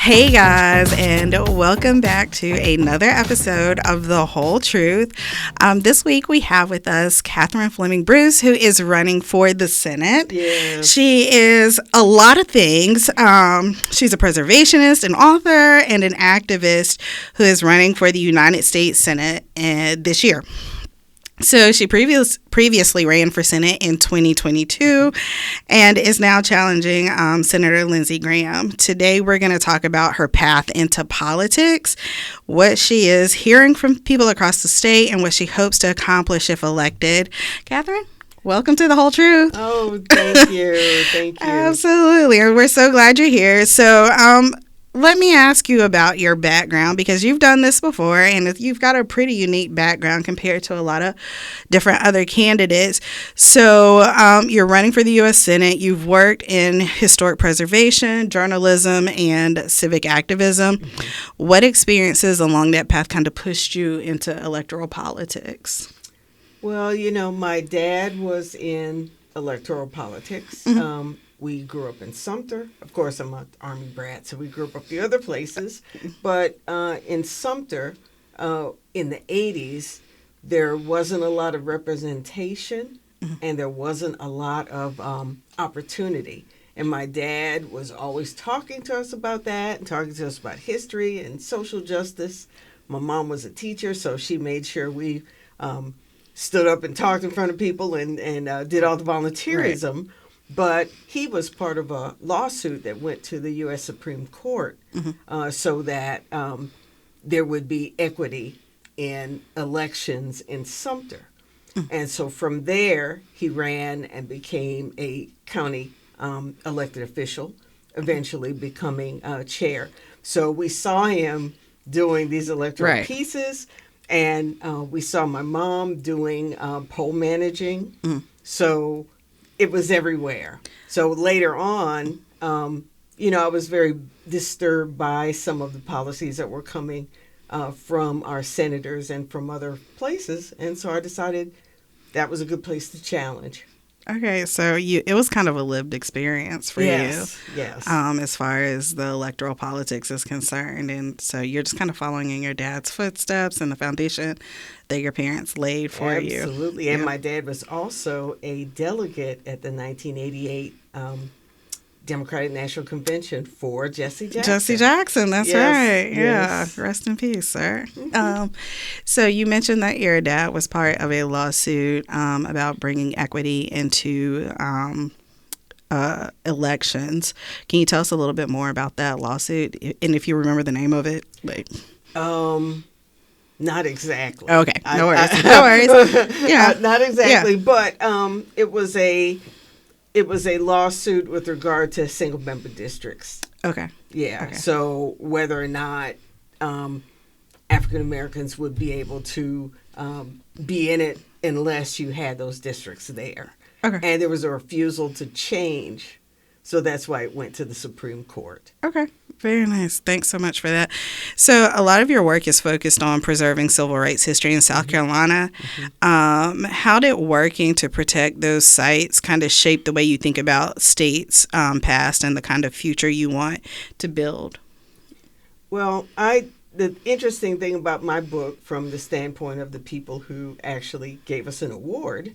Hey guys, and welcome back to another episode of The Whole Truth. This week we have with us Catherine Flemming Bruce, who is running for the Senate. Yeah. She is a lot of things. She's a preservationist, an author, and an activist who is running for the United States Senate this year. So she previously ran for Senate in 2022 and is now challenging Senator Lindsey Graham. Today we're going to talk about her path into politics, what she is hearing from people across the state, and what she hopes to accomplish if elected. Catherine, welcome to The Whole Truth. Oh, thank you. Thank you. Absolutely. We're so glad you're here. So, let me ask you about your background, because you've done this before and you've got a pretty unique background compared to a lot of different other candidates. So you're running for the U.S. Senate. You've worked in historic preservation, journalism, and civic activism. Mm-hmm. What experiences along that path kind of pushed you into electoral politics? Well, my dad was in electoral politics. Mm-hmm. We grew up in Sumter. Of course, I'm an Army brat, so we grew up a few other places. But in Sumter, in the 80s, there wasn't a lot of representation, and there wasn't a lot of opportunity. And my dad was always talking to us about that and talking to us about history and social justice. My mom was a teacher, so she made sure we stood up and talked in front of people and did all the volunteerism. Right. But he was part of a lawsuit that went to the U.S. Supreme Court so that there would be equity in elections in Sumter. And so from there, he ran and became a county elected official, eventually becoming chair. So we saw him doing these electoral pieces, and we saw my mom doing poll managing. So it was everywhere. So later on, I was very disturbed by some of the policies that were coming from our senators and from other places. And so I decided that was a good place to challenge. Okay, so it was kind of a lived experience for you. Yes. As far as the electoral politics is concerned. And so you're just kind of following in your dad's footsteps and the foundation that your parents laid for you. Absolutely. And my dad was also a delegate at the 1988 Democratic National Convention for Jesse Jackson. Jesse Jackson, that's right. Yes. Yeah, rest in peace, sir. So you mentioned that your dad was part of a lawsuit about bringing equity into elections. Can you tell us a little bit more about that lawsuit, and if you remember the name of it? Not exactly. Okay, no worries. Yeah, not exactly, but it was a lawsuit with regard to single member districts. Okay. Yeah. Okay. So whether or not African Americans would be able to be in it unless you had those districts there. Okay. And there was a refusal to change. So that's why it went to the Supreme Court. Okay. Very nice. Thanks so much for that. So a lot of your work is focused on preserving civil rights history in South Carolina. How did working to protect those sites kind of shape the way you think about states past and the kind of future you want to build? Well, the interesting thing about my book, from the standpoint of the people who actually gave us an award,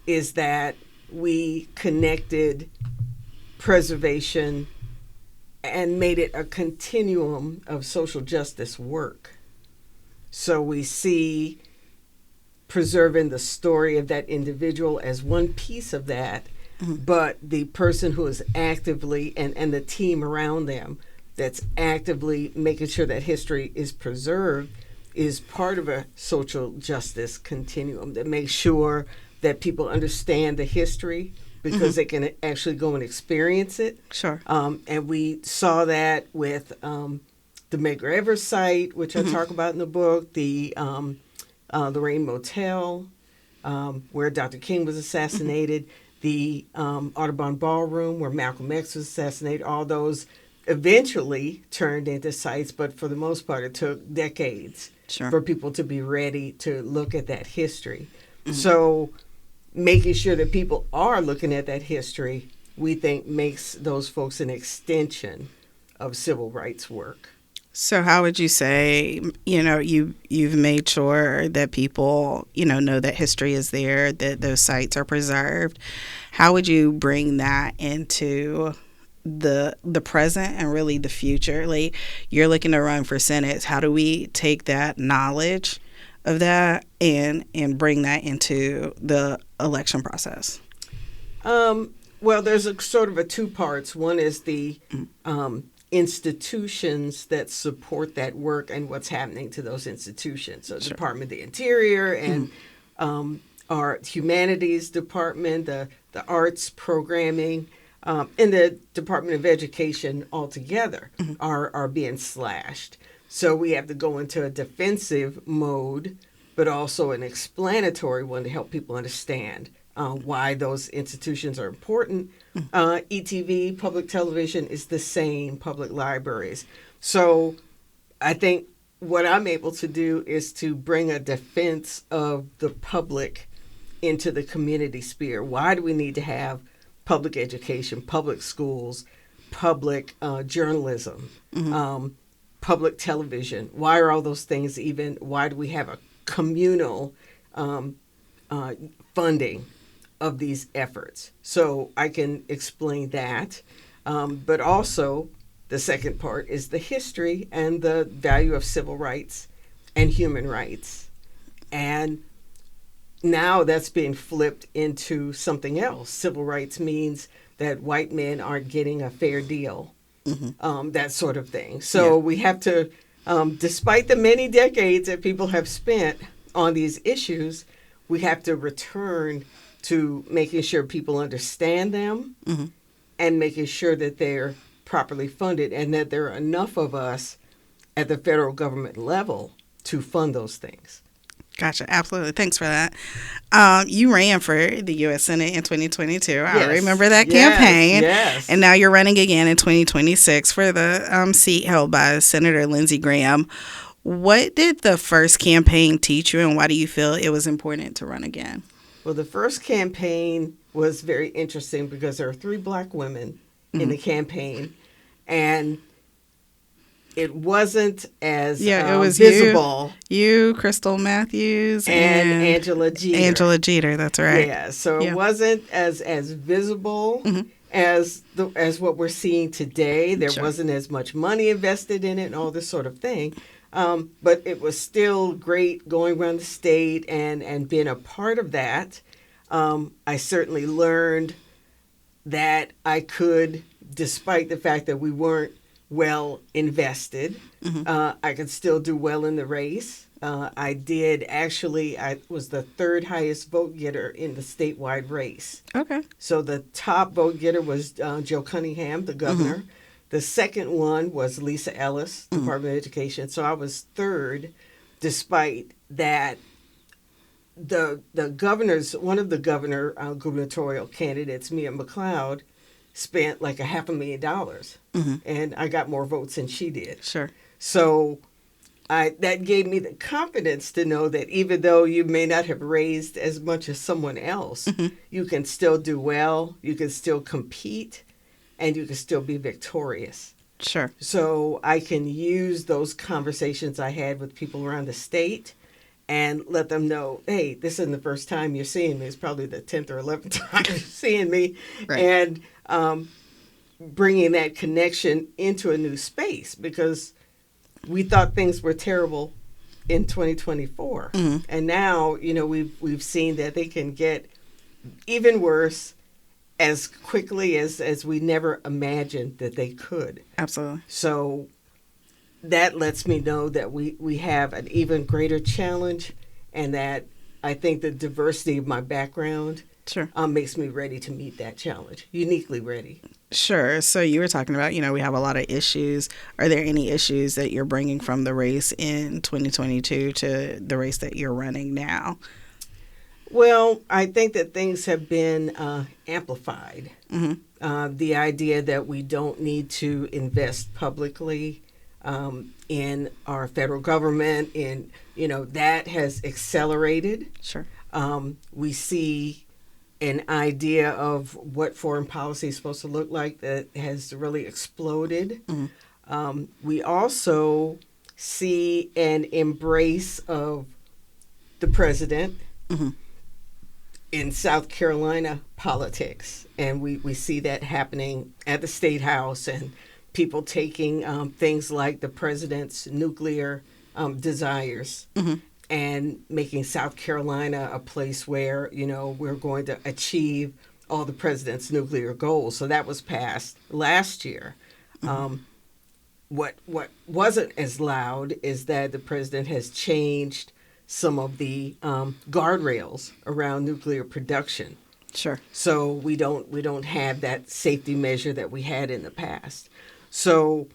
is that we connected preservation and made it a continuum of social justice work. So we see preserving the story of that individual as one piece of that, but the person who is actively, and the team around them that's actively making sure that history is preserved, is part of a social justice continuum that makes sure that people understand the history, because they can actually go and experience it. Sure. And we saw that with the Medgar Evers site, which I talk about in the book, the Lorraine Motel, where Dr. King was assassinated, the Audubon Ballroom, where Malcolm X was assassinated. All those eventually turned into sites, but for the most part, it took decades for people to be ready to look at that history. So making sure that people are looking at that history, we think makes those folks an extension of civil rights work. So how would you say, you've made sure that people, know that history is there, that those sites are preserved. How would you bring that into the present and really the future? Like, you're looking to run for Senate. How do we take that knowledge of that and bring that into the election process? Well, there's a sort of a two parts. One is the institutions that support that work and what's happening to those institutions. So, Department of the Interior and our humanities department, the arts programming, and the Department of Education altogether are being slashed. So we have to go into a defensive mode, but also an explanatory one to help people understand why those institutions are important. ETV, public television, is the same, public libraries. So I think what I'm able to do is to bring a defense of the public into the community sphere. Why do we need to have public education, public schools, public journalism, public television? Why are all those things even? Why do we have a communal funding of these efforts? So I can explain that. But also, the second part is the history and the value of civil rights and human rights. And now that's being flipped into something else. Civil rights means that white men aren't getting a fair deal, that sort of thing. So we have to, despite the many decades that people have spent on these issues, we have to return to making sure people understand them and making sure that they're properly funded and that there are enough of us at the federal government level to fund those things. Gotcha. Absolutely. Thanks for that. You ran for the U.S. Senate in 2022. Yes. I remember that campaign. Yes. And now you're running again in 2026 for the seat held by Senator Lindsey Graham. What did the first campaign teach you, and why do you feel it was important to run again? Well, the first campaign was very interesting because there are 3 black women in the campaign, and it wasn't as it was visible. You, Crystal Matthews, and Angela Jeter. Angela Jeter, that's right. Yeah, so it wasn't as visible as what we're seeing today. There wasn't as much money invested in it and all this sort of thing. But it was still great going around the state and being a part of that. I certainly learned that I could, despite the fact that we weren't well invested, I could still do well in the race. I was the 3rd highest vote getter in the statewide race. Okay. So the top vote getter was Joe Cunningham, the governor. The second one was Lisa Ellis, Department of Education. So I was 3rd, despite that one of the gubernatorial candidates, Mia McLeod, spent like $500,000, and I got more votes than she did. Sure. So that gave me the confidence to know that even though you may not have raised as much as someone else, you can still do well, you can still compete, and you can still be victorious. Sure. So I can use those conversations I had with people around the state and let them know, hey, this isn't the first time you're seeing me. It's probably the 10th or 11th time you're seeing me. Right. And bringing that connection into a new space, because we thought things were terrible in 2024. And now, we've seen that they can get even worse as quickly as we never imagined that they could. Absolutely. So that lets me know that we have an even greater challenge, and that I think the diversity of my background makes me ready to meet that challenge, uniquely ready. Sure. So you were talking about, we have a lot of issues. Are there any issues that you're bringing from the race in 2022 to the race that you're running now? Well, I think that things have been amplified. The idea that we don't need to invest publicly in our federal government, that has accelerated. Sure. We see an idea of what foreign policy is supposed to look like that has really exploded. We also see an embrace of the president in South Carolina politics. And we see that happening at the State House, and people taking things like the president's nuclear desires and making South Carolina a place where, we're going to achieve all the president's nuclear goals. So that was passed last year. What wasn't as loud is that the president has changed some of the guardrails around nuclear production. Sure. So we don't have that safety measure that we had in the past. So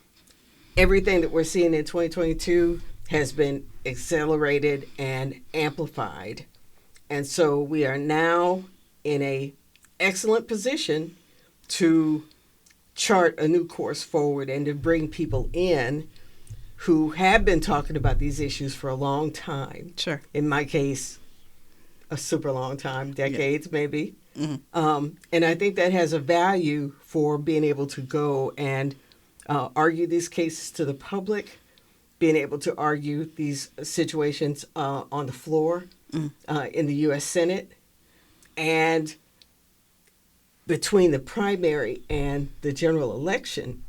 everything that we're seeing in 2022 has been accelerated and amplified. And so we are now in a excellent position to chart a new course forward and to bring people in who have been talking about these issues for a long time. Sure. In my case, a super long time, decades maybe. And I think that has a value for being able to go and argue these cases to the public, being able to argue these situations on the floor in the U.S. Senate, and between the primary and the general election,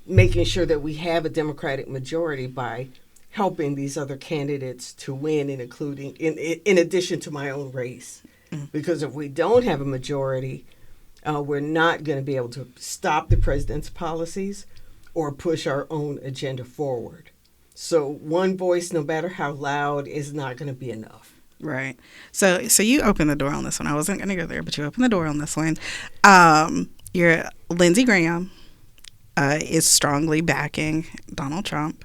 making sure that we have a Democratic majority by helping these other candidates to win, and including in addition to my own race. Because if we don't have a majority, we're not going to be able to stop the president's policies or push our own agenda forward. So one voice, no matter how loud, is not going to be enough. Right. So you opened the door on this one. I wasn't going to go there, but you opened the door on this one. Your Lindsey Graham is strongly backing Donald Trump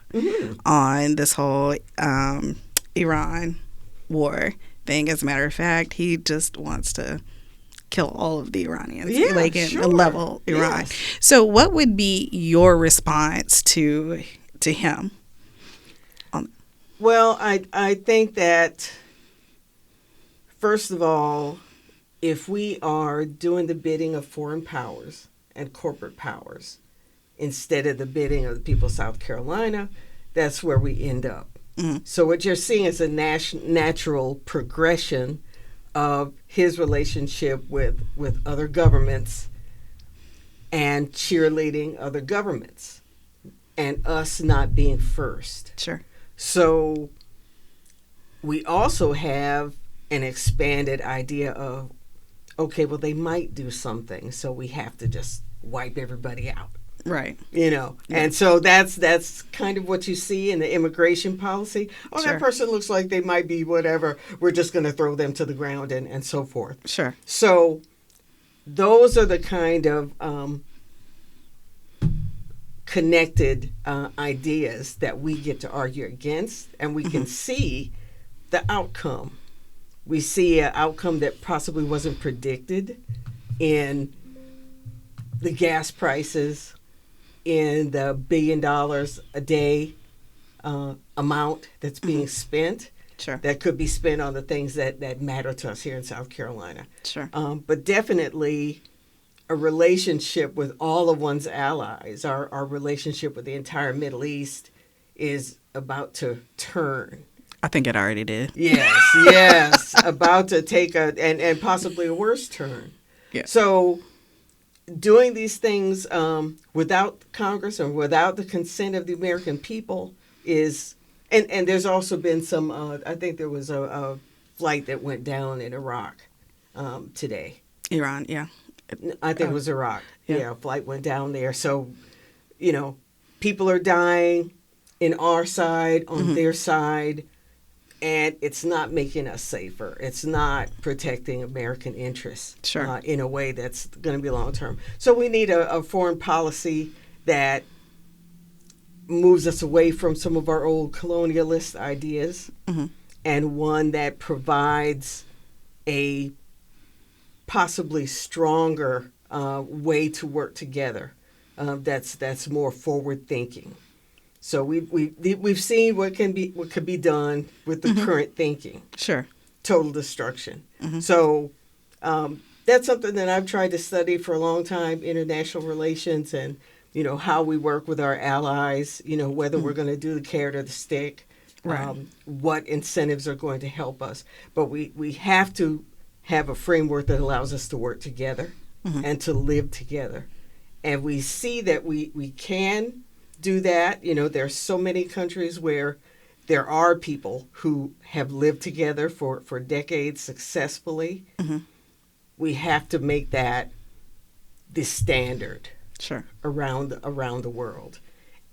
on this whole Iran war thing. As a matter of fact, he just wants to kill all of the Iranians, level Iran. Yes. So what would be your response to him? Well, I think that, first of all, if we are doing the bidding of foreign powers and corporate powers instead of the bidding of the people of South Carolina, that's where we end up. So what you're seeing is a natural progression of his relationship with other governments and cheerleading other governments and us not being first. Sure. So we also have an expanded idea of, okay, well, they might do something, so we have to just wipe everybody out. Right. And so that's kind of what you see in the immigration policy. Oh, Sure. That person looks like they might be whatever. We're just going to throw them to the ground and so forth. Sure. So those are the kind of connected ideas that we get to argue against, and we can see the outcome. We see an outcome that possibly wasn't predicted in the gas prices, in the $1 billion a day amount that's being spent. Sure. That could be spent on the things that matter to us here in South Carolina. Sure. But definitely a relationship with all of one's allies, our relationship with the entire Middle East is about to turn. I think it already did. Yes, about to take and possibly a worse turn. Yeah. So doing these things without Congress or without the consent of the American people is, and there's also been some, I think there was a flight that went down in Iraq today. Iran, yeah. I think it was Iraq. Yeah. A flight went down there. So, people are dying in our side, on their side, and it's not making us safer. It's not protecting American interests in a way that's going to be long term. So we need a foreign policy that moves us away from some of our old colonialist ideas, and one that provides a possibly stronger way to work together that's more forward thinking. So we've seen what could be done with the current thinking. Sure. Total destruction. So that's something that I've tried to study for a long time, international relations, and how we work with our allies, whether we're going to do the carrot or the stick, Right. what incentives are going to help us. But we have to have a framework that allows us to work together and to live together. And we see that we can do that. There's so many countries where there are people who have lived together for decades successfully. We have to make that the standard Sure. around the world.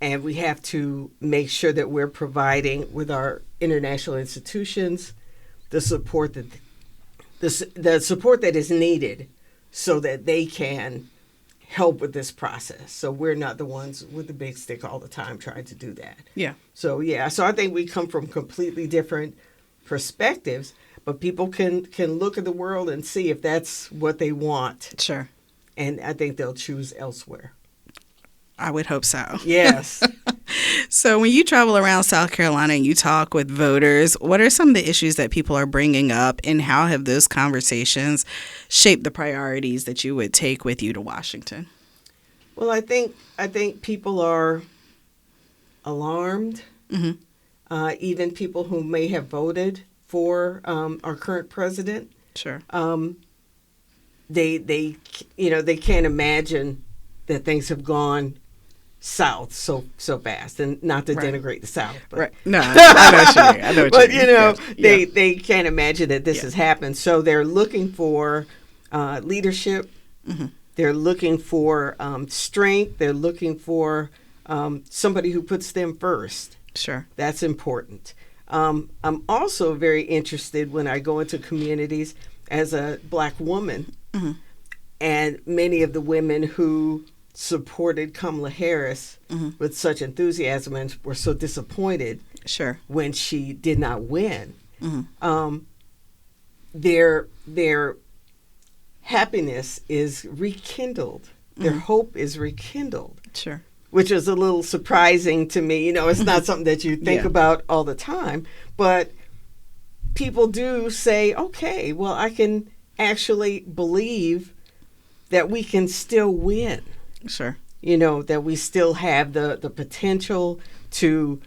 And we have to make sure that we're providing with our international institutions the support that the support that is needed so that they can help with this process. So we're not the ones with the big stick all the time trying to do that. Yeah. So I think we come from completely different perspectives, but people can look at the world and see if that's what they want. Sure. And I think they'll choose elsewhere. I would hope so. Yes. So when you travel around South Carolina and you talk with voters, what are some of the issues that people are bringing up, and how have those conversations shaped the priorities that you would take with you to Washington? Well, I think people are alarmed. Even people who may have voted for our current president. Sure. They can't imagine that things have gone south so fast, and not to denigrate the South, but right. No, I know what you mean. I know what but you mean. they can't imagine that this has happened. So they're looking for leadership. They're looking for strength. They're looking for somebody who puts them first. Sure. That's important. I'm also very interested when I go into communities as a Black woman, and many of the women who supported Kamala Harris with such enthusiasm and were so disappointed when she did not win. Their happiness is rekindled. Their hope is rekindled. Sure. Which is a little surprising to me. It's not something that you think about all the time, but people do say, okay, well, I can actually believe that we can still win. Sure. That we still have the potential to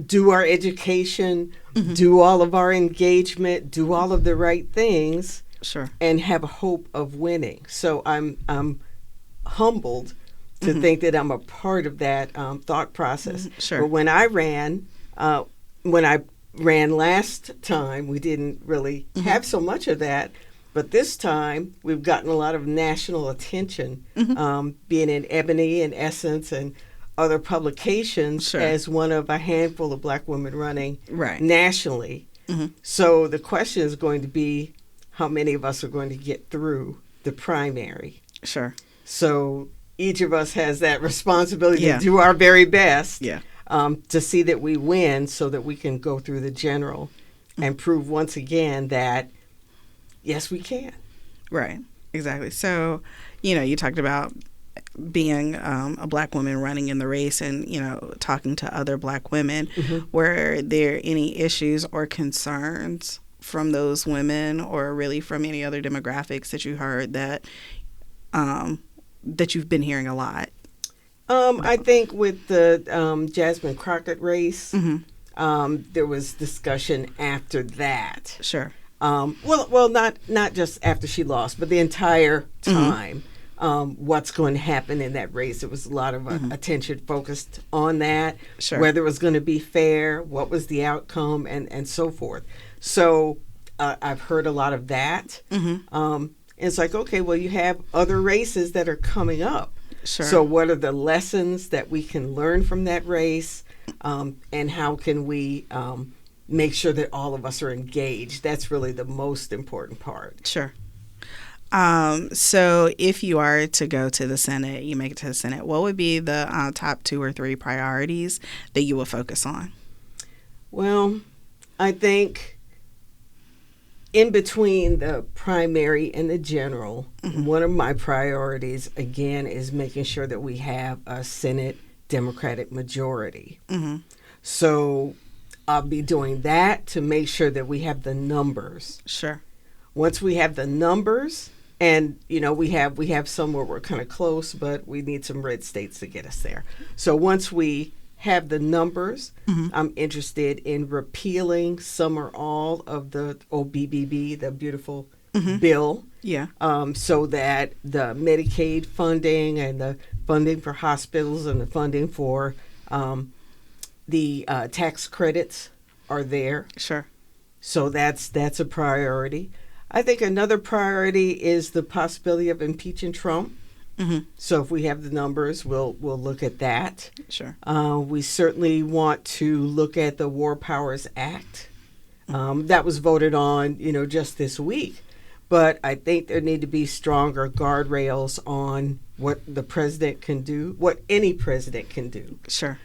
do our education, do all of our engagement, do all of the right things, and have a hope of winning. So I'm humbled to think that I'm a part of that thought process. Sure. But when I ran last time, we didn't really have so much of that. But this time, we've gotten a lot of national attention, being in Ebony and Essence and other publications as one of a handful of Black women running nationally. So the question is going to be, how many of us are going to get through the primary? Sure. So each of us has that responsibility to do our very best to see that we win so that we can go through the general and prove once again that, yes, we can. Right. Exactly. So, you talked about being a Black woman running in the race and, talking to other Black women. Were there any issues or concerns from those women, or really from any other demographics that you heard that you've been hearing a lot? I think with the Jasmine Crockett race, there was discussion after that. Sure. Well, not just after she lost, but the entire time. What's going to happen in that race? There was a lot of attention focused on that, whether it was going to be fair, what was the outcome, and so forth. So I've heard a lot of that. It's like, okay, well, you have other races that are coming up. Sure. So what are the lessons that we can learn from that race, and how can we make sure that all of us are engaged? That's really the most important part. Sure. So if you are to go to the Senate, you make it to the Senate, what would be the top 2 or 3 priorities that you will focus on? Well, I think in between the primary and the general, one of my priorities, again, is making sure that we have a Senate Democratic majority. So I'll be doing that to make sure that we have the numbers. Sure. Once we have the numbers, And, we have some where we're kind of close, but we need some red states to get us there. So once we have the numbers, I'm interested in repealing some or all of the OBBB, the beautiful bill. Yeah. So that the Medicaid funding and the funding for hospitals and the funding for the tax credits are there. Sure. So that's a priority. I think another priority is the possibility of impeaching Trump. So if we have the numbers, we'll look at that. Sure. We certainly want to look at the War Powers Act. That was voted on, just this week. But I think there need to be stronger guardrails on what the president can do, what any president can do. Sure.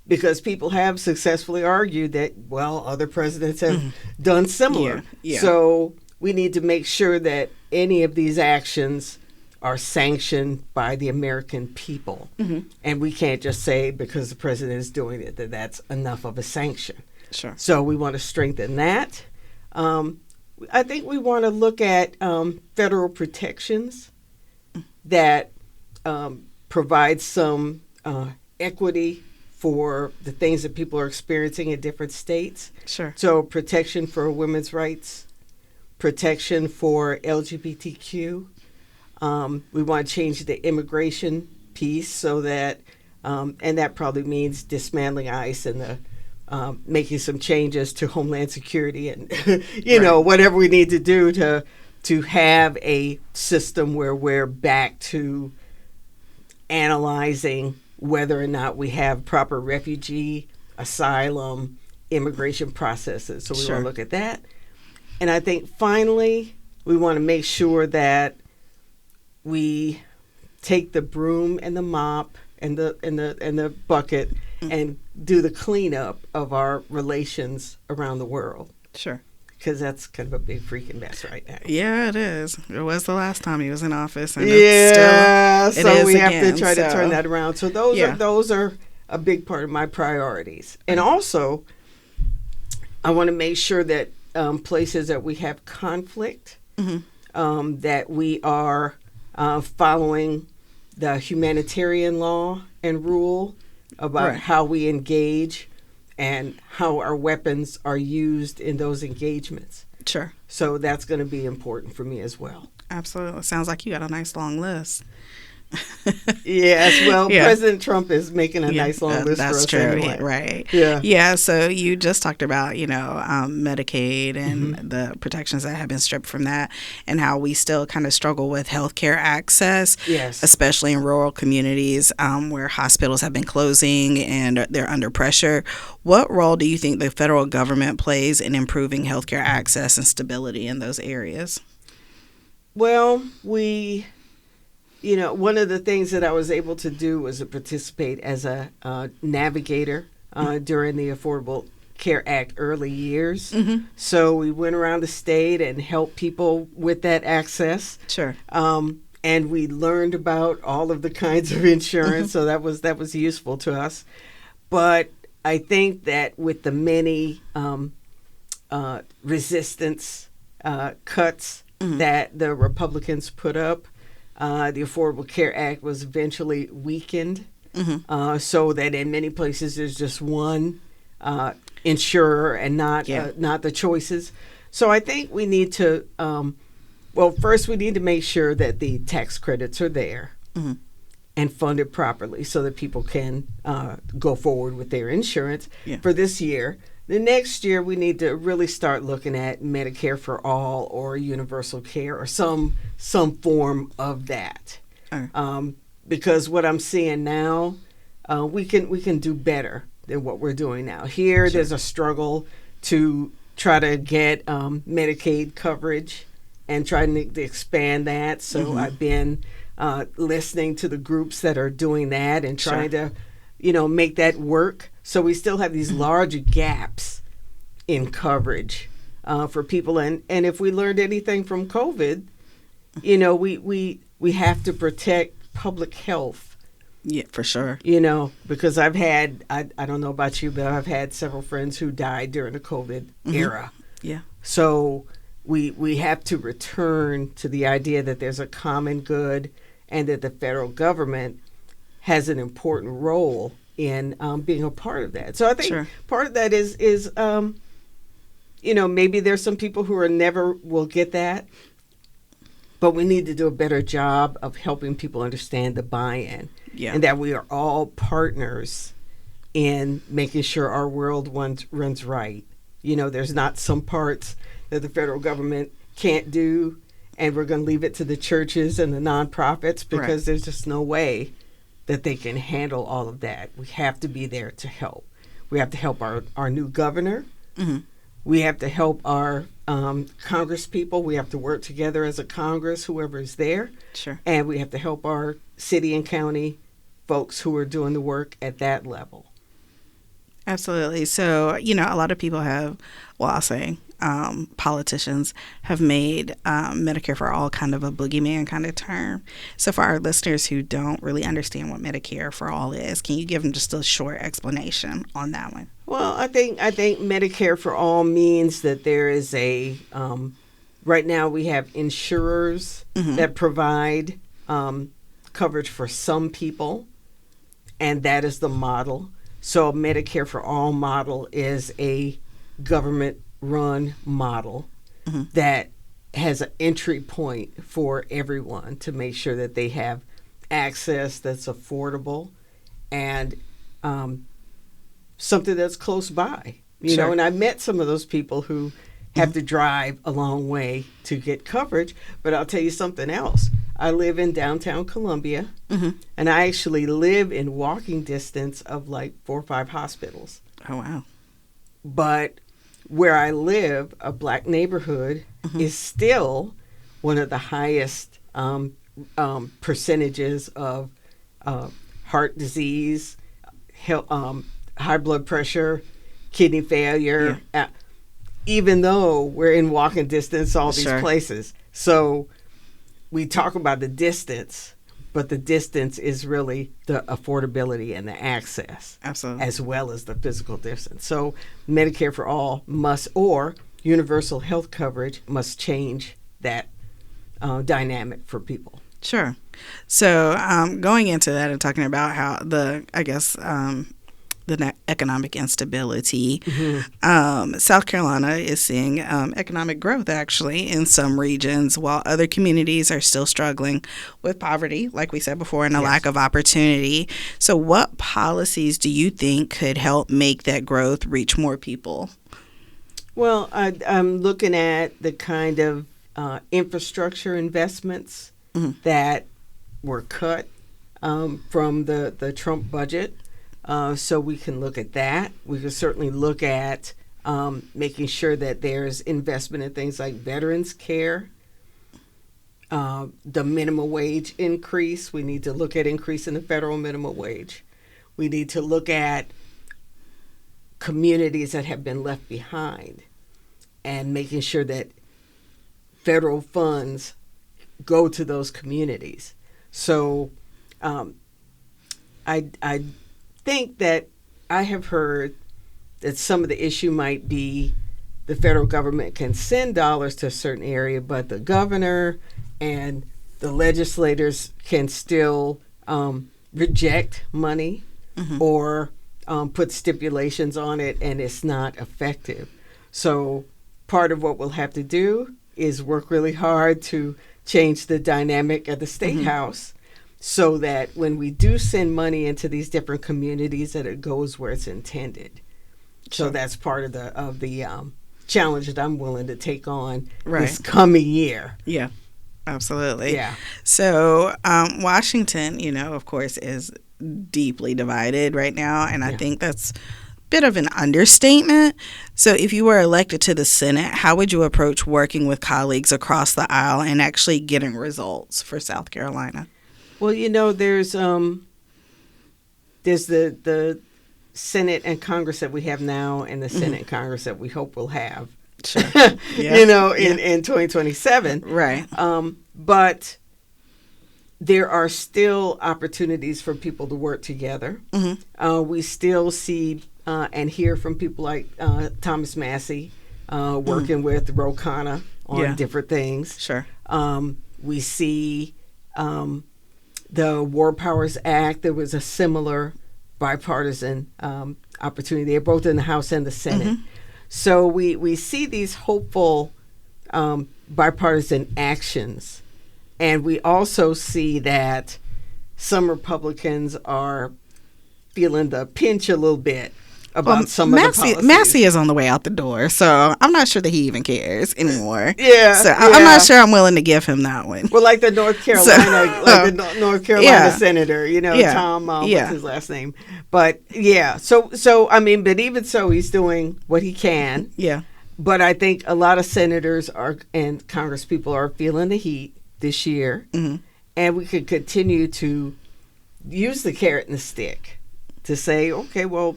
Because people have successfully argued that, other presidents have done similar. Yeah. So we need to make sure that any of these actions are sanctioned by the American people. And we can't just say because the president is doing it that that's enough of a sanction. Sure. So we want to strengthen that. I think we want to look at federal protections that provide some equity for the things that people are experiencing in different states. Sure. So protection for women's rights, protection for LGBTQ. We want to change the immigration piece so that, and that probably means dismantling ICE and the making some changes to Homeland Security and, whatever we need to do to have a system where we're back to analyzing whether or not we have proper refugee, asylum, immigration processes. So we want to look at that. And I think finally, we want to make sure that we take the broom and the mop and the bucket and do the cleanup of our relations around the world. Sure. Because that's kind of a big freaking mess right now. Yeah, it is. It was the last time he was in office. And so we have to try to turn that around. So those are a big part of my priorities. And also, I want to make sure that places that we have conflict, that we are following the humanitarian law and rule about how we engage and how our weapons are used in those engagements. Sure. So that's going to be important for me as well. Absolutely. Sounds like you got a nice long list. Yes, President Trump is making a nice long list for us. That's true, anyway. Right? Yeah. So you just talked about Medicaid and the protections that have been stripped from that, and how we still kind of struggle with healthcare access, especially in rural communities where hospitals have been closing and they're under pressure. What role do you think the federal government plays in improving healthcare access and stability in those areas? Well, one of the things that I was able to do was to participate as a navigator during the Affordable Care Act early years. So we went around the state and helped people with that access. Sure. And we learned about all of the kinds of insurance, so that was useful to us. But I think that with the many resistance cuts that the Republicans put up, the Affordable Care Act was eventually weakened, so that in many places there's just one insurer and not the choices. So I think we need to, first we need to make sure that the tax credits are there and funded properly so that people can go forward with their insurance for this year. The next year, we need to really start looking at Medicare for all or universal care or some form of that. Because what I'm seeing now, we can do better than what we're doing now. Here, there's a struggle to try to get Medicaid coverage and trying to expand that. So I've been listening to the groups that are doing that and trying to, make that work. So we still have these large gaps in coverage for people. And if we learned anything from COVID, we have to protect public health. Yeah, for sure. Because I've had, I don't know about you, but I've had several friends who died during the COVID era. Yeah. So we have to return to the idea that there's a common good and that the federal government has an important role in being a part of that. So I think part of that is maybe there's some people who never will get that, but we need to do a better job of helping people understand the buy-in, and that we are all partners in making sure our world runs right. There's not some parts that the federal government can't do, and we're going to leave it to the churches and the nonprofits because there's just no way that they can handle all of that. We have to be there to help. We have to help our new governor. Mm-hmm. We have to help our Congress people. We have to work together as a Congress, whoever is there. Sure. And we have to help our city and county folks who are doing the work at that level. Absolutely. So, a lot of people have, I'll say, politicians have made Medicare for All kind of a boogeyman kind of term. So for our listeners who don't really understand what Medicare for All is, can you give them just a short explanation on that one? Well, I think Medicare for All means that there is right now we have insurers that provide coverage for some people, and that is the model. So a Medicare for All model is a government-run model that has an entry point for everyone to make sure that they have access that's affordable and something that's close by. You know, and I met some of those people who have to drive a long way to get coverage. But I'll tell you something else. I live in downtown Columbia, and I actually live in walking distance of like 4 or 5 hospitals. Oh, wow. But where I live, a black neighborhood, is still one of the highest percentages of heart disease, high blood pressure, kidney failure, even though we're in walking distance all these places. So we talk about the distance, but the distance is really the affordability and the access. Absolutely. As well as the physical distance. So Medicare for All or universal health coverage must change that dynamic for people. Sure. So going into that and talking about how the economic instability, South Carolina is seeing economic growth actually in some regions, while other communities are still struggling with poverty, like we said before, and a lack of opportunity. So what policies do you think could help make that growth reach more people? Well, I'm looking at the kind of infrastructure investments that were cut from the Trump budget. So we can look at that. We can certainly look at making sure that there's investment in things like veterans care, the minimum wage increase. We need to look at increasing the federal minimum wage. We need to look at communities that have been left behind and making sure that federal funds go to those communities. So I think that I have heard that some of the issue might be the federal government can send dollars to a certain area, but the governor and the legislators can still reject money or put stipulations on it, and it's not effective. So part of what we'll have to do is work really hard to change the dynamic at the State House, so that when we do send money into these different communities, that it goes where it's intended. So that's part of the challenge that I'm willing to take on this coming year. Yeah, absolutely. Yeah. So Washington, of course, is deeply divided right now, and I think that's a bit of an understatement. So if you were elected to the Senate, how would you approach working with colleagues across the aisle and actually getting results for South Carolina? Well, there's the Senate and Congress that we have now, and the Senate and Congress that we hope we'll have, in 2027. Right. But there are still opportunities for people to work together. We still see and hear from people like Thomas Massey working with Ro Khanna on different things. Sure. We see the War Powers Act. There was a similar bipartisan opportunity. They're both in the House and the Senate. So we see these hopeful bipartisan actions. And we also see that some Republicans are feeling the pinch a little bit about some of the policies. Massey is on the way out the door, so I'm not sure that he even cares anymore. So I'm not sure I'm willing to give him that one. Well, like the North Carolina senator, Tom, what's his last name? But so I mean, but even so, he's doing what he can. Yeah. But I think a lot of senators and Congress people are feeling the heat this year, and we could continue to use the carrot and the stick to say, okay, well,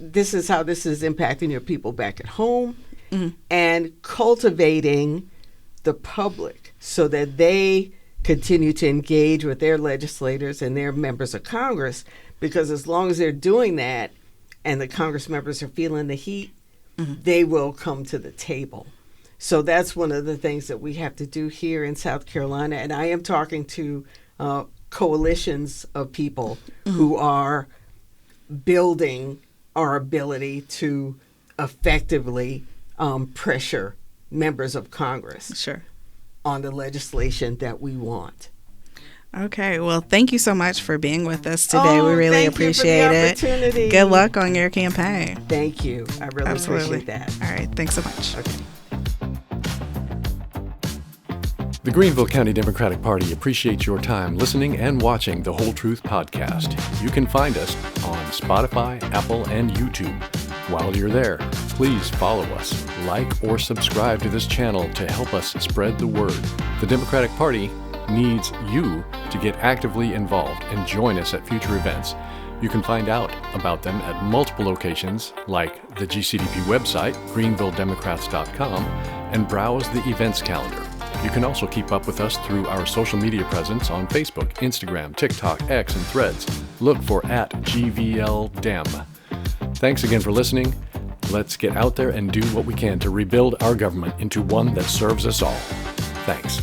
this is how this is impacting your people back at home, and cultivating the public so that they continue to engage with their legislators and their members of Congress, because as long as they're doing that and the Congress members are feeling the heat, they will come to the table. So that's one of the things that we have to do here in South Carolina. And I am talking to coalitions of people who are building our ability to effectively pressure members of Congress on the legislation that we want. Okay. Well, thank you so much for being with us today. We really appreciate it. Good luck on your campaign. Thank you. I really appreciate that. All right. Thanks so much. Okay. The Greenville County Democratic Party appreciates your time listening and watching the Whole Truth Podcast. You can find us on Spotify, Apple, and YouTube. While you're there, please follow us, like, or subscribe to this channel to help us spread the word. The Democratic Party needs you to get actively involved and join us at future events. You can find out about them at multiple locations like the GCDP website, greenvilledemocrats.com, and browse the events calendar. You can also keep up with us through our social media presence on Facebook, Instagram, TikTok, X, and Threads. Look for @GVLDem. Thanks again for listening. Let's get out there and do what we can to rebuild our government into one that serves us all. Thanks.